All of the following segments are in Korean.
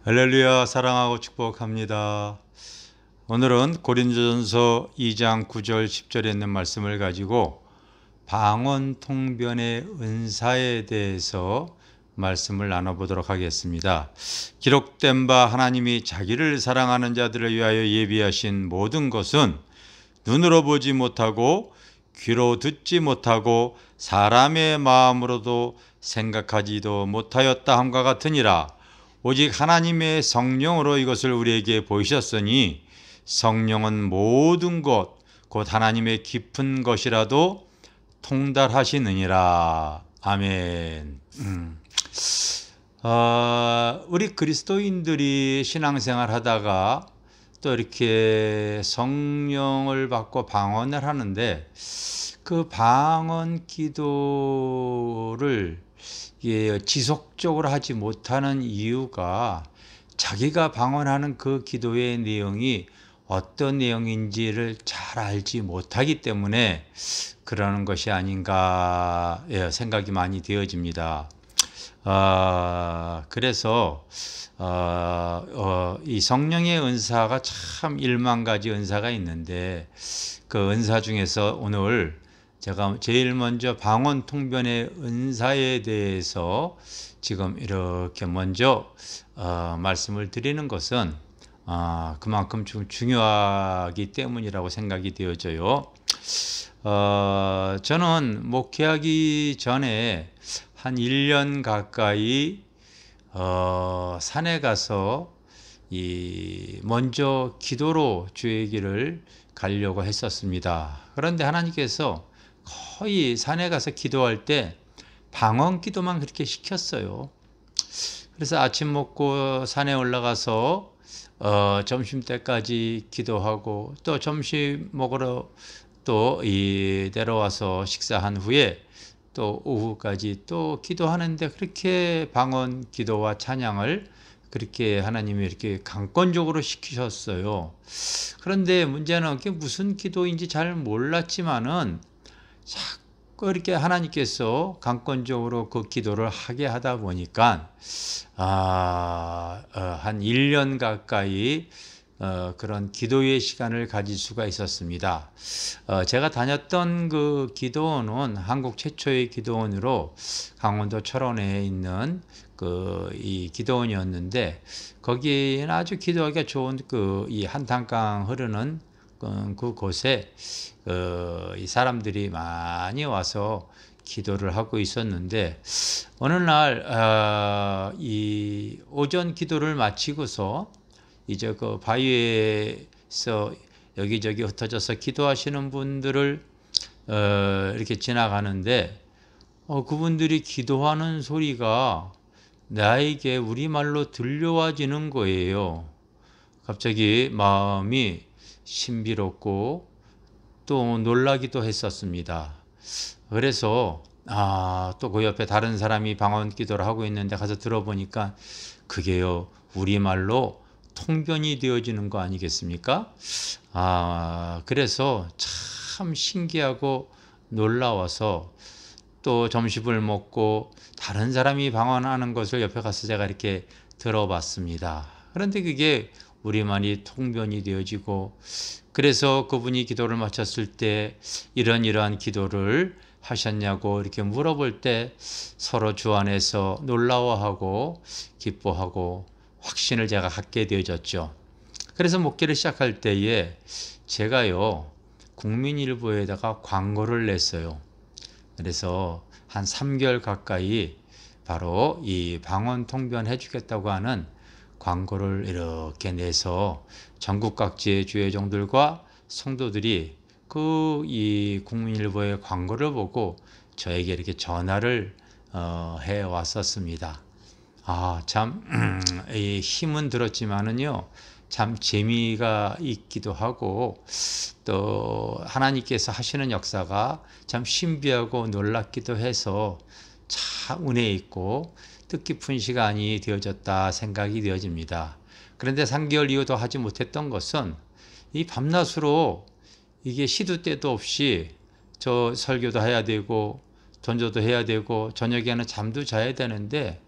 할렐루야, 사랑하고 축복합니다. 오늘은 고린도전서 2장 9절 10절에 있는 말씀을 가지고 방언 통변의 은사에 대해서 말씀을 나눠보도록 하겠습니다. 기록된 바 하나님이 자기를 사랑하는 자들을 위하여 예비하신 모든 것은 눈으로 보지 못하고 귀로 듣지 못하고 사람의 마음으로도 생각하지도 못하였다 함과 같으니라. 오직 하나님의 성령으로 이것을 우리에게 보이셨으니 성령은 모든 것 곧 하나님의 깊은 것이라도 통달하시느니라. 아멘. 우리 그리스도인들이 신앙생활 하다가 또 이렇게 성령을 받고 방언을 하는데 그 방언 기도를 지속적으로 하지 못하는 이유가 자기가 방언하는 그 기도의 내용이 어떤 내용인지를 잘 알지 못하기 때문에 그러는 것이 아닌가 생각이 많이 되어집니다. 그래서 이 성령의 은사가 참 1만 가지 은사가 있는데 그 은사 중에서 오늘 제가 제일 먼저 방언 통변의 은사에 대해서 지금 이렇게 먼저 말씀을 드리는 것은 그만큼 좀 중요하기 때문이라고 생각이 되어져요. 저는 목회하기 전에 한 1년 가까이 산에 가서 먼저 기도로 주의 길을 가려고 했었습니다. 그런데 하나님께서 거의 산에 가서 기도할 때 방언 기도만 그렇게 시켰어요. 그래서 아침 먹고 산에 올라가서 점심 때까지 기도하고 또 점심 먹으러 또 내려와서 식사한 후에 또 오후까지 또 기도하는데 그렇게 방언 기도와 찬양을 그렇게 하나님이 이렇게 강권적으로 시키셨어요. 그런데 문제는 그게 무슨 기도인지 잘 몰랐지만은 자꾸 이렇게 하나님께서 강권적으로 그 기도를 하게 하다 보니까 한 1년 가까이 그런 기도의 시간을 가질 수가 있었습니다. 제가 다녔던 그 기도원은 한국 최초의 기도원으로 강원도 철원에 있는 이 기도원이었는데 거기는 아주 기도하기가 좋은 이 한탄강 흐르는 그곳에 이 사람들이 많이 와서 기도를 하고 있었는데 어느 날 이 오전 기도를 마치고서 이제 그 바위에서 여기저기 흩어져서 기도하시는 분들을 이렇게 지나가는데 그분들이 기도하는 소리가 나에게 우리말로 들려와지는 거예요. 갑자기 마음이 신비롭고 또 놀라기도 했었습니다. 그래서 또 그 옆에 다른 사람이 방언 기도를 하고 있는데 가서 들어보니까 그게요 우리말로 통변이 되어지는 거 아니겠습니까? 그래서 참 신기하고 놀라워서 또 점심을 먹고 다른 사람이 방언하는 것을 옆에 가서 제가 이렇게 들어봤습니다. 그런데 그게 우리말이 통변이 되어지고 그래서 그분이 기도를 마쳤을 때 이러한 기도를 하셨냐고 이렇게 물어볼 때 서로 주 안에서 놀라워하고 기뻐하고 확신을 제가 갖게 되어졌죠. 그래서 목회를 시작할 때에 제가요 국민일보에다가 광고를 냈어요. 그래서 한 3개월 가까이 바로 이 방언 통변해 주겠다고 하는 광고를 이렇게 내서 전국 각지의 주회종들과 성도들이 이 국민일보의 광고를 보고 저에게 이렇게 전화를 해 왔었습니다. 참 힘은 들었지만은요 참 재미가 있기도 하고 또 하나님께서 하시는 역사가 참 신비하고 놀랍기도 해서 참 은혜 있고 뜻깊은 시간이 되어졌다 생각이 되어집니다. 그런데 3개월 이후도 하지 못했던 것은 이 밤낮으로 이게 시도 때도 없이 저 설교도 해야 되고 전도도 해야 되고 저녁에는 잠도 자야 되는데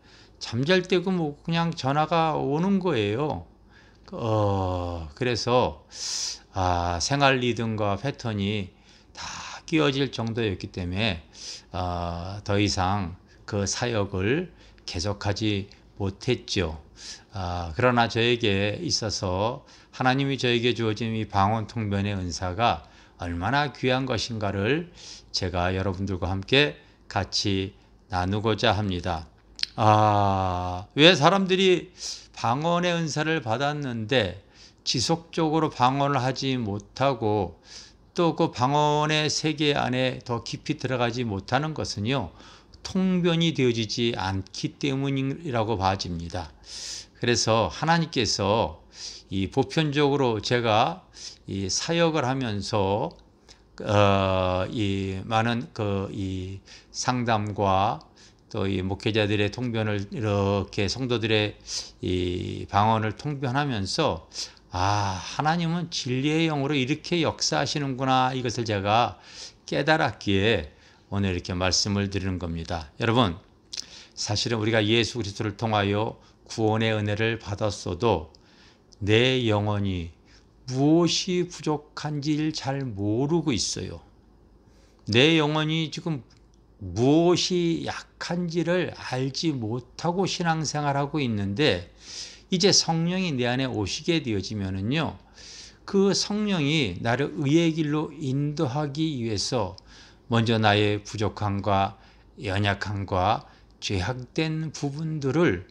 잠잘 때 그 뭐 그냥 전화가 오는 거예요. 그래서 생활 리듬과 패턴이 다 끼어질 정도였기 때문에 더 이상 그 사역을 계속하지 못했죠. 그러나 저에게 있어서 하나님이 저에게 주어진 이 방언 통변의 은사가 얼마나 귀한 것인가를 제가 여러분들과 함께 같이 나누고자 합니다. 왜 사람들이 방언의 은사를 받았는데 지속적으로 방언을 하지 못하고 또 그 방언의 세계 안에 더 깊이 들어가지 못하는 것은요, 통변이 되어지지 않기 때문이라고 봐집니다. 그래서 하나님께서 이 보편적으로 제가 이 사역을 하면서 이 많은 이 상담과 또 이 목회자들의 통변을 이렇게 성도들의 이 방언을 통변하면서 하나님은 진리의 영으로 이렇게 역사하시는구나, 이것을 제가 깨달았기에 오늘 이렇게 말씀을 드리는 겁니다. 여러분, 사실은 우리가 예수 그리스도를 통하여 구원의 은혜를 받았어도 내 영혼이 무엇이 부족한지를 잘 모르고 있어요. 내 영혼이 지금 무엇이 약한지를 알지 못하고 신앙생활하고 있는데, 이제 성령이 내 안에 오시게 되어지면은요, 그 성령이 나를 의의 길로 인도하기 위해서 먼저 나의 부족함과 연약함과 죄악된 부분들을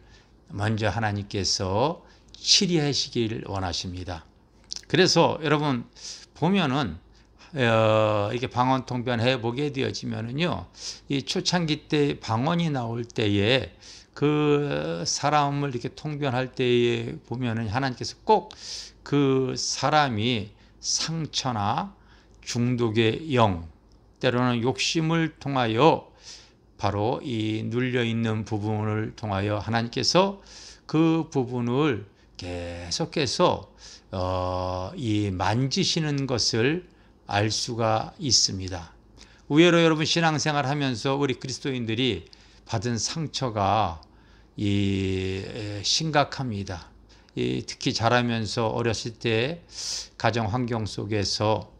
먼저 하나님께서 치리하시기를 원하십니다. 그래서 여러분 보면은 이렇게 방언 통변해 보게 되어지면은요, 이 초창기 때 방언이 나올 때에 그 사람을 이렇게 통변할 때에 보면은 하나님께서 꼭 그 사람이 상처나 중독의 영, 때로는 욕심을 통하여 바로 이 눌려 있는 부분을 통하여 하나님께서 그 부분을 계속해서 이 만지시는 것을 알 수가 있습니다. 의외로 여러분 신앙생활 하면서 우리 그리스도인들이 받은 상처가 심각합니다. 특히 자라면서 어렸을 때 가정 환경 속에서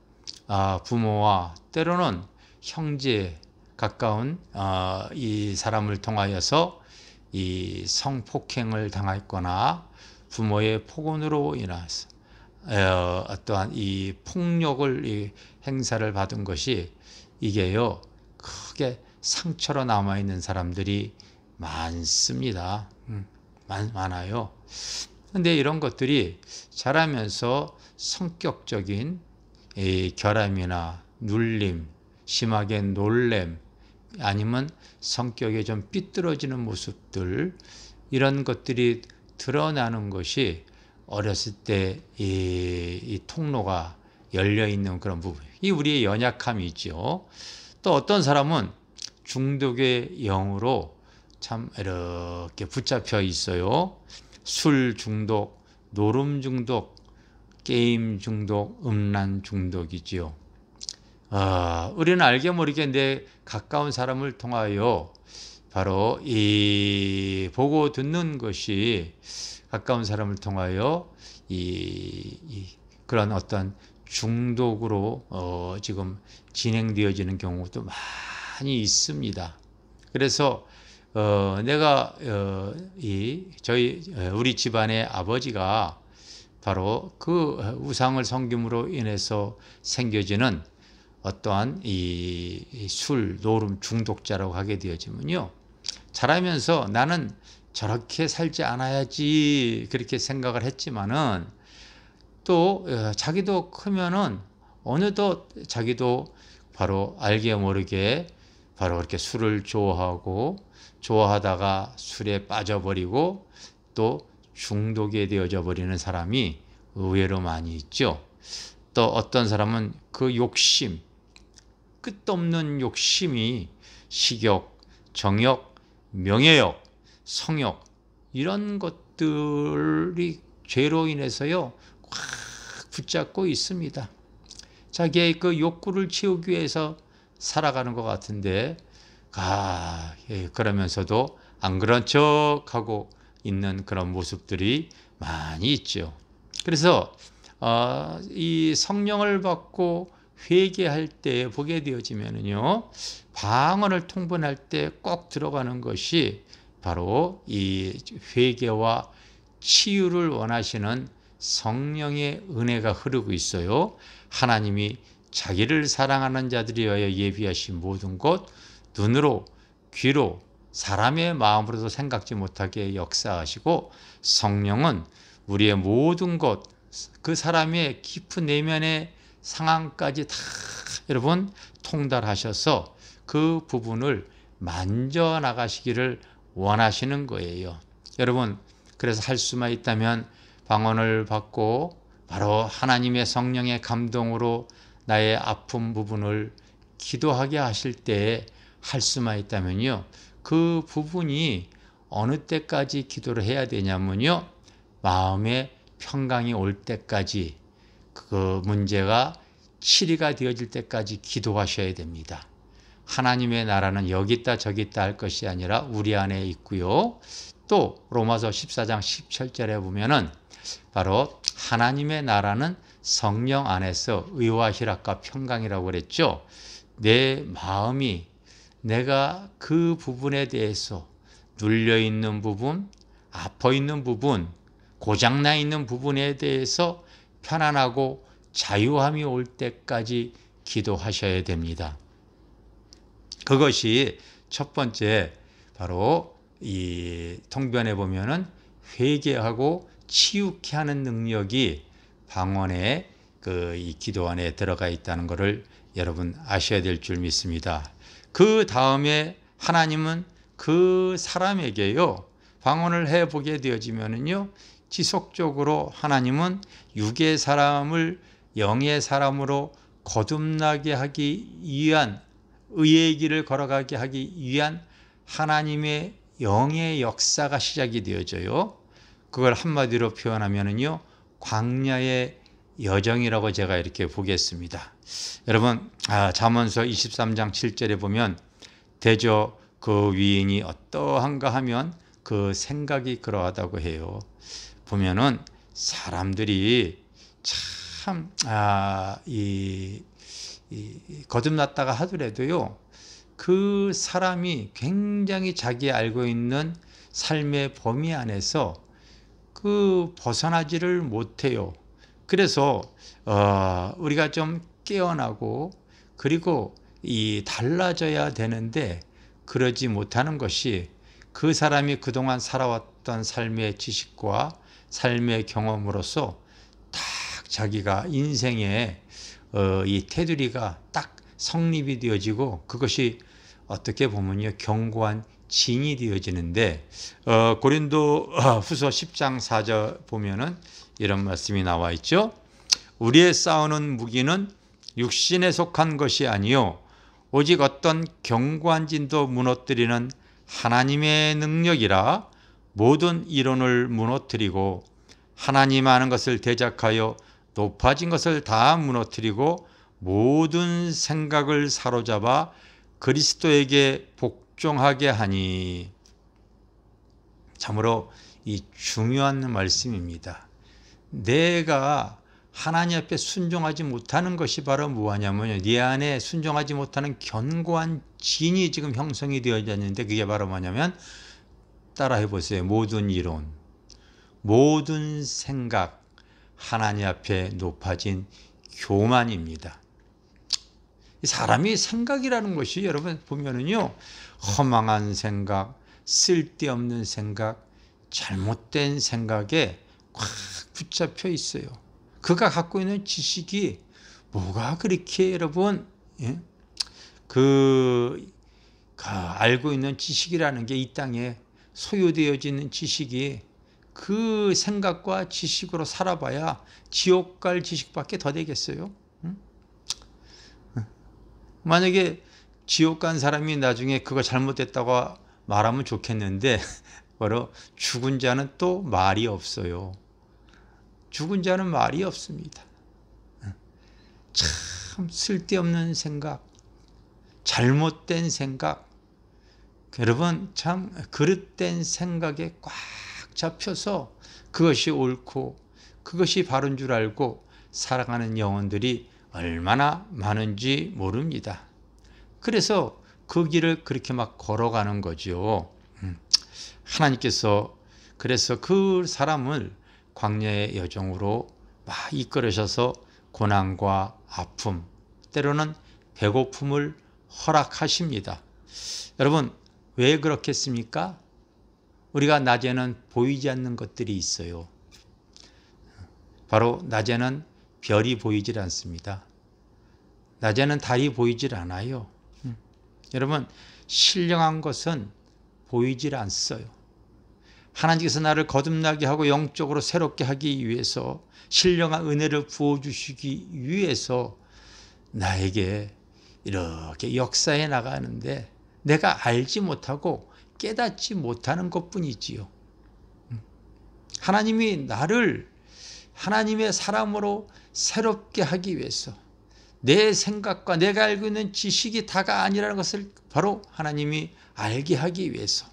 부모와 때로는 형제, 가까운 이 사람을 통하여서 이 성폭행을 당했거나 부모의 폭언으로 인해서 어떠한 이 폭력을 이 행사를 받은 것이 이게요, 크게 상처로 남아있는 사람들이 많습니다. 많아요. 근데 이런 것들이 자라면서 성격적인 결함이나 눌림, 심하게 놀램, 아니면 성격이 좀 삐뚤어지는 모습들, 이런 것들이 드러나는 것이 어렸을 때 이 통로가 열려 있는 그런 부분, 이 우리의 연약함이죠. 또 어떤 사람은 중독의 영으로 참 이렇게 붙잡혀 있어요. 술 중독, 노름 중독, 게임 중독, 음란 중독이지요. 우리는 알게 모르게 내 가까운 사람을 통하여 바로 이 보고 듣는 것이 가까운 사람을 통하여 그런 어떤 중독으로 지금 진행되어지는 경우도 많이 있습니다. 그래서 내가 우리 집안의 아버지가 바로 그 우상을 섬김으로 인해서 생겨지는 어떠한 이 술, 노름 중독자라고 하게 되어지면요, 자라면서 나는 저렇게 살지 않아야지 그렇게 생각을 했지만은 또 자기도 크면은 어느덧 자기도 바로 알게 모르게 바로 이렇게 술을 좋아하다가 술에 빠져버리고 또 중독이 되어져 버리는 사람이 의외로 많이 있죠. 또 어떤 사람은 그 욕심, 끝없는 욕심이 식욕, 정욕, 명예욕, 성욕, 이런 것들이 죄로 인해서요 꽉 붙잡고 있습니다. 자기의 그 욕구를 채우기 위해서 살아가는 것 같은데 그러면서도 안 그런 척하고 있는 그런 모습들이 많이 있죠. 그래서 이 성령을 받고 회개할 때 보게 되어지면은요, 방언을 통분할 때 꼭 들어가는 것이 바로 이 회개와 치유를 원하시는 성령의 은혜가 흐르고 있어요. 하나님이 자기를 사랑하는 자들이 위하여 예비하신 모든 것, 눈으로, 귀로, 사람의 마음으로도 생각지 못하게 역사하시고, 성령은 우리의 모든 것, 그 사람의 깊은 내면의 상황까지 다 여러분 통달하셔서 그 부분을 만져 나가시기를 원하시는 거예요. 여러분, 그래서 할 수만 있다면 방언을 받고 바로 하나님의 성령의 감동으로 나의 아픈 부분을 기도하게 하실 때 할 수만 있다면요, 그 부분이 어느 때까지 기도를 해야 되냐면요, 마음의 평강이 올 때까지, 그 문제가 치리가 되어질 때까지 기도하셔야 됩니다. 하나님의 나라는 여기 있다 저기 있다 할 것이 아니라 우리 안에 있고요. 또 로마서 14장 17절에 보면은 바로 하나님의 나라는 성령 안에서 의와 희락과 평강이라고 그랬죠. 내 마음이, 내가 그 부분에 대해서 눌려있는 부분, 아파있는 부분, 고장나 있는 부분에 대해서 편안하고 자유함이 올 때까지 기도하셔야 됩니다. 그것이 첫 번째, 바로 이 통변에 보면은 회개하고 치유케 하는 능력이 방언의 이 기도 안에 들어가 있다는 것을 여러분 아셔야 될 줄 믿습니다. 그 다음에 하나님은 그 사람에게요, 방언을 해보게 되어지면은요, 지속적으로 하나님은 육의 사람을 영의 사람으로 거듭나게 하기 위한, 의의 길을 걸어가게 하기 위한 하나님의 영의 역사가 시작이 되어져요. 그걸 한마디로 표현하면은요, 광야의 여정이라고 제가 이렇게 보겠습니다. 여러분, 잠언서 23장 7절에 보면 대저 그 위인이 어떠한가 하면 그 생각이 그러하다고 해요. 보면은 사람들이 참 거듭났다가 하더라도요, 그 사람이 굉장히 자기 알고 있는 삶의 범위 안에서 그 벗어나지를 못해요. 그래서 우리가 좀 깨어나고 그리고 달라져야 되는데 그러지 못하는 것이, 그 사람이 그동안 살아왔던 삶의 지식과 삶의 경험으로서 딱 자기가 인생의 이 테두리가 딱 성립이 되어지고, 그것이 어떻게 보면요, 견고한 진이 되어지는데, 고린도 후서 10장 4절 보면은 이런 말씀이 나와 있죠. 우리의 싸우는 무기는 육신에 속한 것이 아니요 오직 어떤 견고한 진도 무너뜨리는 하나님의 능력이라, 모든 이론을 무너뜨리고 하나님 아는 것을 대적하여 높아진 것을 다 무너뜨리고 모든 생각을 사로잡아 그리스도에게 복종하게 하니. 참으로 이 중요한 말씀입니다. 내가 하나님 앞에 순종하지 못하는 것이 바로 뭐냐면요, 네 안에 순종하지 못하는 견고한 진이 지금 형성이 되어졌는데, 그게 바로 뭐냐면, 따라해 보세요. 모든 이론, 모든 생각, 하나님 앞에 높아진 교만입니다. 사람이 생각이라는 것이 여러분 보면은요, 허망한 생각, 쓸데없는 생각, 잘못된 생각에 꽉 붙잡혀 있어요. 그가 갖고 있는 지식이 뭐가 그렇게 여러분, 알고 있는 지식이라는 게, 이 땅에 소유되어지는 지식이 그 생각과 지식으로 살아봐야 지옥 갈 지식밖에 더 되겠어요? 만약에 지옥 간 사람이 나중에 그거 잘못됐다고 말하면 좋겠는데, 바로 죽은 자는 또 말이 없어요. 죽은 자는 말이 없습니다. 참 쓸데없는 생각, 잘못된 생각, 여러분 참 그릇된 생각에 꽉 잡혀서 그것이 옳고 그것이 바른 줄 알고 살아가는 영혼들이 얼마나 많은지 모릅니다. 그래서 그 길을 그렇게 막 걸어가는 거죠. 하나님께서 그래서 그 사람을 광야의 여정으로 막 이끌으셔서 고난과 아픔, 때로는 배고픔을 허락하십니다. 여러분 왜 그렇겠습니까? 우리가 낮에는 보이지 않는 것들이 있어요. 바로 낮에는 별이 보이질 않습니다. 낮에는 달이 보이질 않아요. 여러분 신령한 것은 보이질 않어요. 하나님께서 나를 거듭나게 하고 영적으로 새롭게 하기 위해서 신령한 은혜를 부어주시기 위해서 나에게 이렇게 역사해 나가는데 내가 알지 못하고 깨닫지 못하는 것뿐이지요. 하나님이 나를 하나님의 사람으로 새롭게 하기 위해서 내 생각과 내가 알고 있는 지식이 다가 아니라는 것을 바로 하나님이 알게 하기 위해서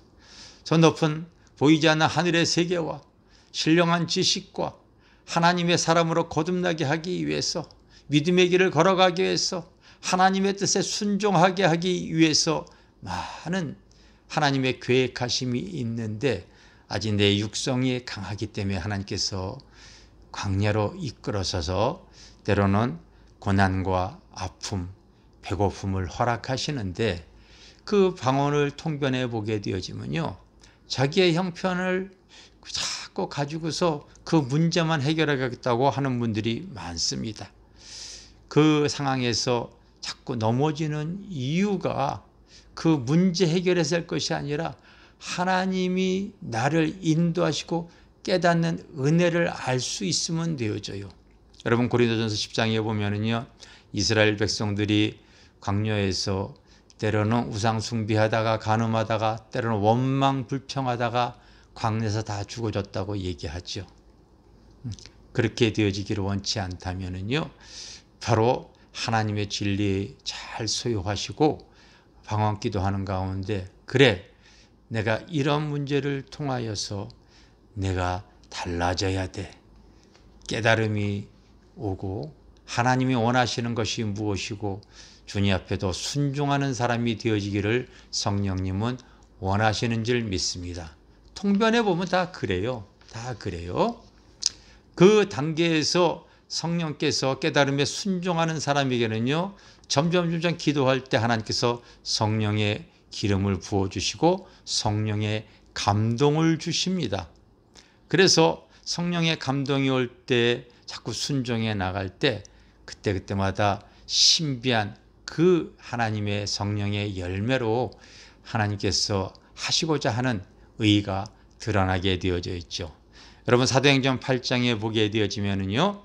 저 높은 보이지 않는 하늘의 세계와 신령한 지식과 하나님의 사람으로 거듭나게 하기 위해서 믿음의 길을 걸어가기 위해서 하나님의 뜻에 순종하게 하기 위해서 많은 하나님의 계획하심이 있는데 아직 내 육성이 강하기 때문에 하나님께서 광야로 이끌어서서 때로는 고난과 아픔, 배고픔을 허락하시는데 그 방언을 통변해 보게 되어지면요. 자기의 형편을 자꾸 가지고서 그 문제만 해결하겠다고 하는 분들이 많습니다. 그 상황에서 자꾸 넘어지는 이유가 그 문제 해결해서 할 것이 아니라 하나님이 나를 인도하시고 깨닫는 은혜를 알 수 있으면 되어져요. 여러분 고린도전서 10장에 보면은요. 이스라엘 백성들이 광야에서 때로는 우상 숭배하다가 간음하다가 때로는 원망 불평하다가 광야에서 다 죽어졌다고 얘기하죠. 그렇게 되어지기를 원치 않다면은요. 바로 하나님의 진리 잘 소유하시고 방언 기도하는 가운데 그래 내가 이런 문제를 통하여서 내가 달라져야 돼. 깨달음이 오고 하나님이 원하시는 것이 무엇이고 주님 앞에도 순종하는 사람이 되어지기를 성령님은 원하시는 줄 믿습니다. 통변해 보면 다 그래요. 다 그래요. 그 단계에서 성령께서 깨달음에 순종하는 사람에게는요. 점점 기도할 때 하나님께서 성령의 기름을 부어주시고 성령의 감동을 주십니다. 그래서 성령의 감동이 올 때 자꾸 순종해 나갈 때 그때마다 신비한 그 하나님의 성령의 열매로 하나님께서 하시고자 하는 의가 드러나게 되어져 있죠. 여러분 사도행전 8장에 보게 되어지면은요.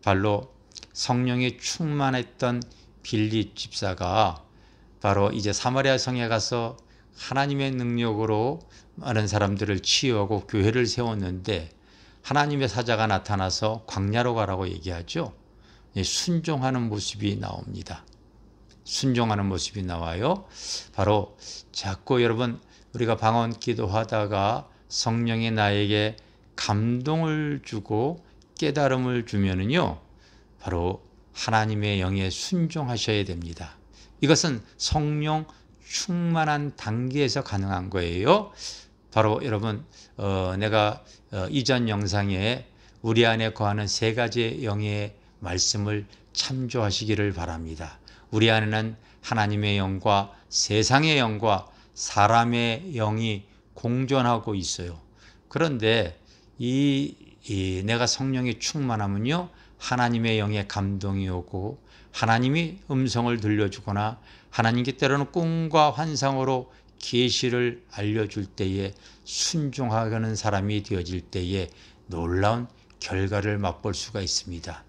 바로 성령이 충만했던 빌립 집사가 바로 이제 사마리아 성에 가서 하나님의 능력으로 많은 사람들을 치유하고 교회를 세웠는데 하나님의 사자가 나타나서 광야로 가라고 얘기하죠. 순종하는 모습이 나옵니다. 순종하는 모습이 나와요. 바로 자꾸 여러분 우리가 방언 기도하다가 성령이 나에게 감동을 주고 깨달음을 주면은요. 바로 하나님의 영에 순종하셔야 됩니다. 이것은 성령 충만한 단계에서 가능한 거예요. 바로 여러분 내가 이전 영상에 우리 안에 거하는 세 가지 영의 말씀을 참조하시기를 바랍니다. 우리 안에는 하나님의 영과 세상의 영과 사람의 영이 공존하고 있어요. 그런데 내가 성령이 충만하면요. 하나님의 영의 감동이 오고 하나님이 음성을 들려주거나 하나님께 때로는 꿈과 환상으로 계시를 알려줄 때에 순종하는 사람이 되어질 때에 놀라운 결과를 맛볼 수가 있습니다.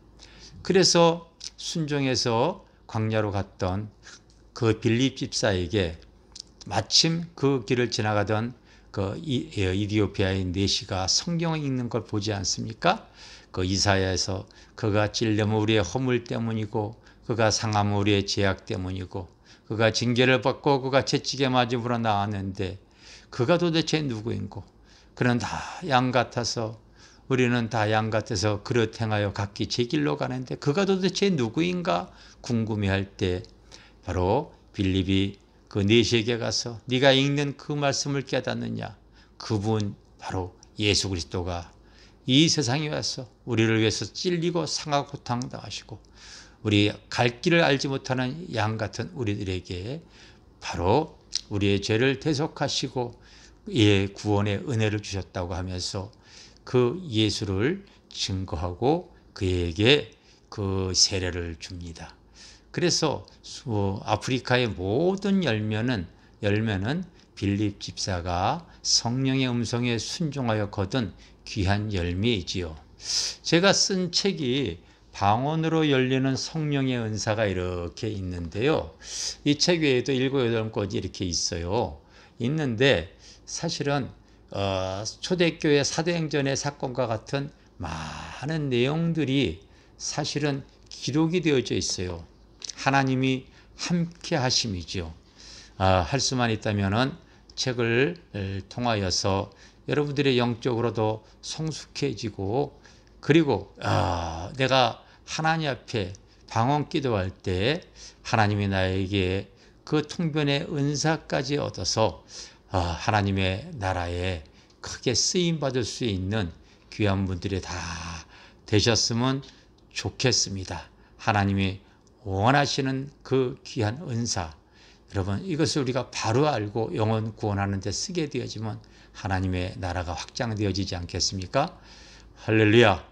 그래서 순종해서 광야로 갔던 그 빌립 집사에게 마침 그 길을 지나가던 그 이디오피아의 내시가 성경을 읽는 걸 보지 않습니까? 그 이사야에서 그가 찔려면 우리의 허물 때문이고 그가 상하면 우리의 죄악 때문이고 그가 징계를 받고 그가 채찍에 맞음으로 나왔는데 그가 도대체 누구인고? 그는 다 양 같아서 우리는 다 양 같아서 그릇 행하여 각기 제 길로 가는데 그가 도대체 누구인가 궁금해할 때 바로 빌립이 그 내시에게 가서 네가 읽는 그 말씀을 깨닫느냐? 그분 바로 예수 그리스도가 이 세상에 와서 우리를 위해서 찔리고 상하고 고통당하시고 우리 갈 길을 알지 못하는 양 같은 우리들에게 바로 우리의 죄를 대속하시고 구원의 은혜를 주셨다고 하면서 그 예수를 증거하고 그에게 그 세례를 줍니다. 그래서 아프리카의 모든 열매는 빌립 집사가 성령의 음성에 순종하여 거둔 귀한 열매이지요. 제가 쓴 책이 방언으로 열리는 성령의 은사가 이렇게 있는데요. 이 책 외에도 7, 8권이 이렇게 있어요. 있는데 사실은 초대교회 사도행전의 사건과 같은 많은 내용들이 사실은 기록이 되어져 있어요. 하나님이 함께 하심이죠. 할 수만 있다면은 책을 통하여서 여러분들의 영적으로도 성숙해지고 그리고 내가 하나님 앞에 방언 기도할 때 하나님이 나에게 그 통변의 은사까지 얻어서 하나님의 나라에 크게 쓰임받을 수 있는 귀한 분들이 다 되셨으면 좋겠습니다. 하나님이 원하시는 그 귀한 은사, 여러분 이것을 우리가 바로 알고 영혼 구원하는 데 쓰게 되어지면 하나님의 나라가 확장되어지지 않겠습니까? 할렐루야.